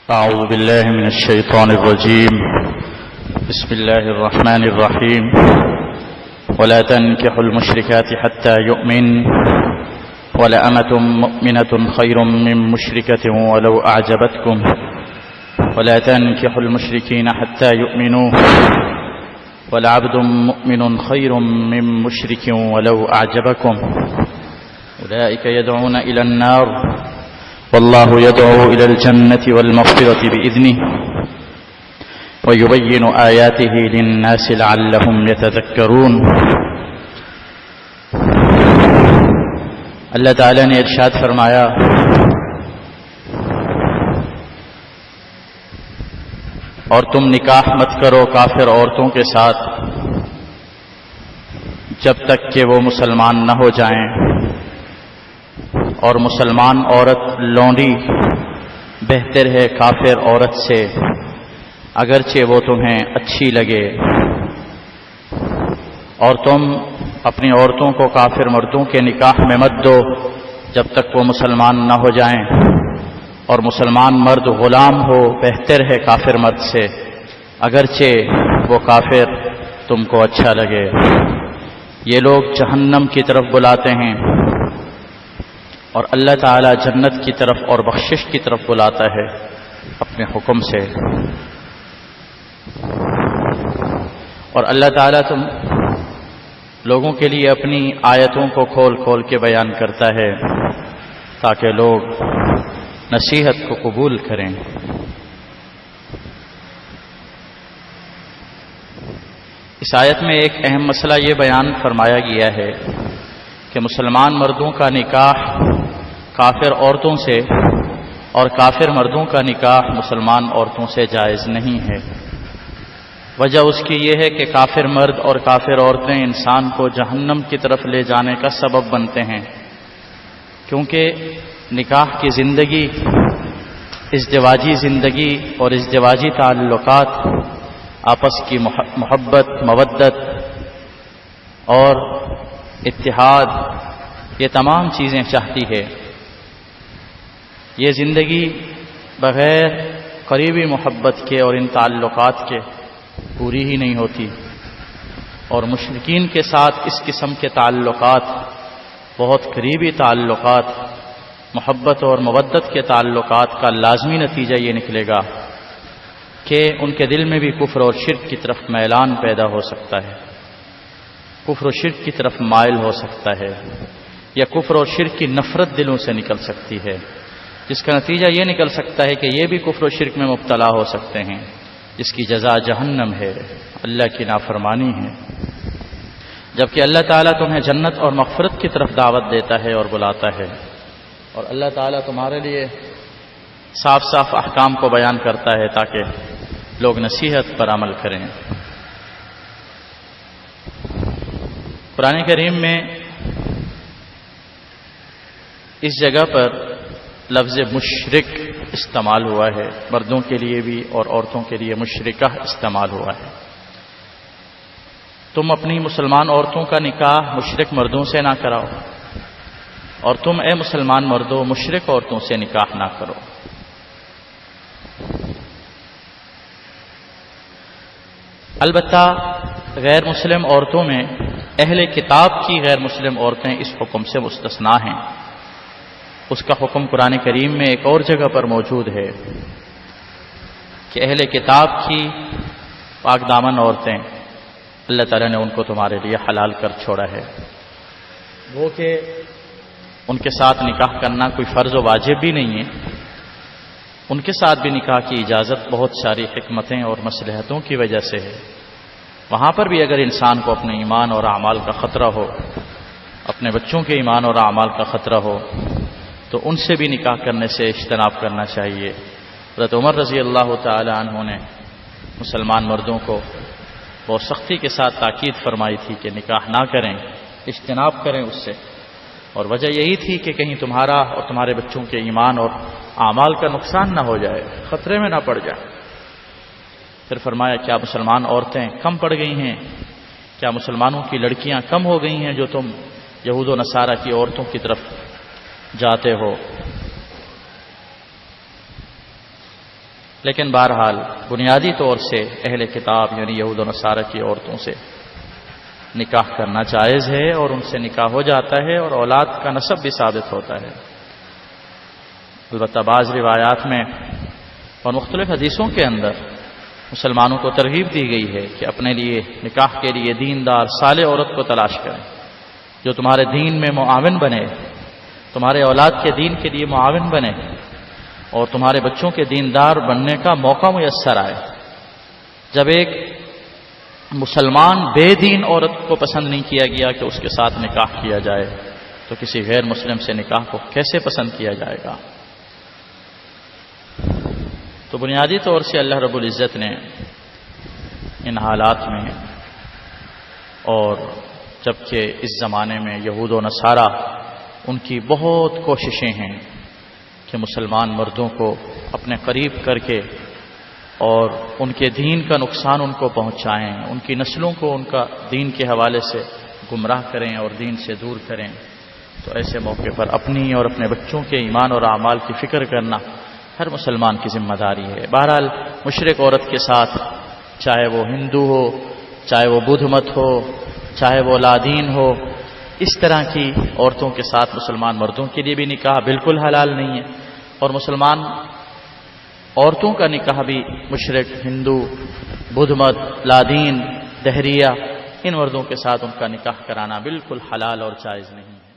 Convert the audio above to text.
أعوذ بالله من الشيطان الرجيم. بسم الله الرحمن الرحيم. ولا تنكحوا المشركات حتى يؤمن ولأمة مؤمنة خير من مشركة ولو أعجبتكم ولا تنكحوا المشركين حتى يؤمنوا ولعبد مؤمن خير من مشرك ولو أعجبكم أولئك يدعون إلى النار والله يدعو إلى الجنة والمغفرة بإذنه ويبين آياته للناس لعلهم يتذكرون. اللہ تعالیٰ نے ارشاد فرمایا، اور تم نکاح مت کرو کافر عورتوں کے ساتھ جب تک کہ وہ مسلمان نہ ہو جائیں، اور مسلمان عورت لونڈی بہتر ہے کافر عورت سے اگرچہ وہ تمہیں اچھی لگے، اور تم اپنی عورتوں کو کافر مردوں کے نکاح میں مت دو جب تک وہ مسلمان نہ ہو جائیں، اور مسلمان مرد غلام ہو بہتر ہے کافر مرد سے اگرچہ وہ کافر تم کو اچھا لگے. یہ لوگ جہنم کی طرف بلاتے ہیں اور اللہ تعالیٰ جنت کی طرف اور بخشش کی طرف بلاتا ہے اپنے حکم سے. اور اللہ تعالیٰ تم لوگوں کے لیے اپنی آیتوں کو کھول کھول کے بیان کرتا ہے تاکہ لوگ نصیحت کو قبول کریں. اس آیت میں ایک اہم مسئلہ یہ بیان فرمایا گیا ہے کہ مسلمان مردوں کا نکاح کافر عورتوں سے اور کافر مردوں کا نکاح مسلمان عورتوں سے جائز نہیں ہے. وجہ اس کی یہ ہے کہ کافر مرد اور کافر عورتیں انسان کو جہنم کی طرف لے جانے کا سبب بنتے ہیں، کیونکہ نکاح کی زندگی، ازدواجی زندگی اور ازدواجی تعلقات آپس کی محبت، مودت اور اتحاد، یہ تمام چیزیں چاہتی ہے. یہ زندگی بغیر قریبی محبت کے اور ان تعلقات کے پوری ہی نہیں ہوتی، اور مشرکین کے ساتھ اس قسم کے تعلقات، بہت قریبی تعلقات، محبت اور مودت کے تعلقات کا لازمی نتیجہ یہ نکلے گا کہ ان کے دل میں بھی کفر اور شرک کی طرف میلان پیدا ہو سکتا ہے، کفر و شرک کی طرف مائل ہو سکتا ہے، یا کفر اور شرک کی نفرت دلوں سے نکل سکتی ہے، جس کا نتیجہ یہ نکل سکتا ہے کہ یہ بھی کفر و شرک میں مبتلا ہو سکتے ہیں، جس کی جزا جہنم ہے، اللہ کی نافرمانی ہے. جبکہ اللہ تعالیٰ تمہیں جنت اور مغفرت کی طرف دعوت دیتا ہے اور بلاتا ہے، اور اللہ تعالیٰ تمہارے لیے صاف صاف احکام کو بیان کرتا ہے تاکہ لوگ نصیحت پر عمل کریں. قرآن کریم میں اس جگہ پر لفظ مشرک استعمال ہوا ہے، مردوں کے لیے بھی اور عورتوں کے لیے مشرکہ استعمال ہوا ہے. تم اپنی مسلمان عورتوں کا نکاح مشرک مردوں سے نہ کراؤ، اور تم اے مسلمان مردوں مشرک عورتوں سے نکاح نہ کرو. البتہ غیر مسلم عورتوں میں اہل کتاب کی غیر مسلم عورتیں اس حکم سے مستثنا ہیں. اس کا حکم قرآن کریم میں ایک اور جگہ پر موجود ہے کہ اہل کتاب کی پاک دامن عورتیں اللہ تعالیٰ نے ان کو تمہارے لیے حلال کر چھوڑا ہے. وہ کہ ان کے ساتھ نکاح کرنا کوئی فرض و واجب بھی نہیں ہے، ان کے ساتھ بھی نکاح کی اجازت بہت ساری حکمتیں اور مصلحتوں کی وجہ سے ہے. وہاں پر بھی اگر انسان کو اپنے ایمان اور اعمال کا خطرہ ہو، اپنے بچوں کے ایمان اور اعمال کا خطرہ ہو، تو ان سے بھی نکاح کرنے سے اجتناب کرنا چاہیے. حضرت عمر رضی اللہ تعالی عنہ نے مسلمان مردوں کو بہت سختی کے ساتھ تاکید فرمائی تھی کہ نکاح نہ کریں، اجتناب کریں اس سے، اور وجہ یہی تھی کہ کہیں تمہارا اور تمہارے بچوں کے ایمان اور اعمال کا نقصان نہ ہو جائے، خطرے میں نہ پڑ جائے. پھر فرمایا کیا مسلمان عورتیں کم پڑ گئی ہیں؟ کیا مسلمانوں کی لڑکیاں کم ہو گئی ہیں جو تم یہود و نصارہ کی عورتوں کی طرف جاتے ہو؟ لیکن بہرحال بنیادی طور سے اہل کتاب یعنی یہود و نصارہ کی عورتوں سے نکاح کرنا جائز ہے، اور ان سے نکاح ہو جاتا ہے اور اولاد کا نسب بھی ثابت ہوتا ہے۔ البتہ بعض روایات میں اور مختلف حدیثوں کے اندر مسلمانوں کو ترغیب دی گئی ہے کہ اپنے لیے نکاح کے لیے دیندار صالح عورت کو تلاش کریں، جو تمہارے دین میں معاون بنے، تمہارے اولاد کے دین کے لیے معاون بنے، اور تمہارے بچوں کے دیندار بننے کا موقع میسر آئے۔ جب ایک مسلمان بے دین عورت کو پسند نہیں کیا گیا کہ اس کے ساتھ نکاح کیا جائے، تو کسی غیر مسلم سے نکاح کو کیسے پسند کیا جائے گا؟ تو بنیادی طور سے اللہ رب العزت نے ان حالات میں، اور جبکہ اس زمانے میں یہود و نصارہ ان کی بہت کوششیں ہیں کہ مسلمان مردوں کو اپنے قریب کر کے اور ان کے دین کا نقصان ان کو پہنچائیں، ان کی نسلوں کو ان کا دین کے حوالے سے گمراہ کریں اور دین سے دور کریں، تو ایسے موقع پر اپنی اور اپنے بچوں کے ایمان اور اعمال کی فکر کرنا ہر مسلمان کی ذمہ داری ہے۔ بہرحال مشرک عورت کے ساتھ، چاہے وہ ہندو ہو، چاہے وہ بدھ مت ہو، چاہے وہ لادین ہو، اس طرح کی عورتوں کے ساتھ مسلمان مردوں کے لیے بھی نکاح بالکل حلال نہیں ہے، اور مسلمان عورتوں کا نکاح بھی مشرک، ہندو، بدھ مت، لادین، دہریہ، ان مردوں کے ساتھ ان کا نکاح کرانا بالکل حلال اور جائز نہیں ہے۔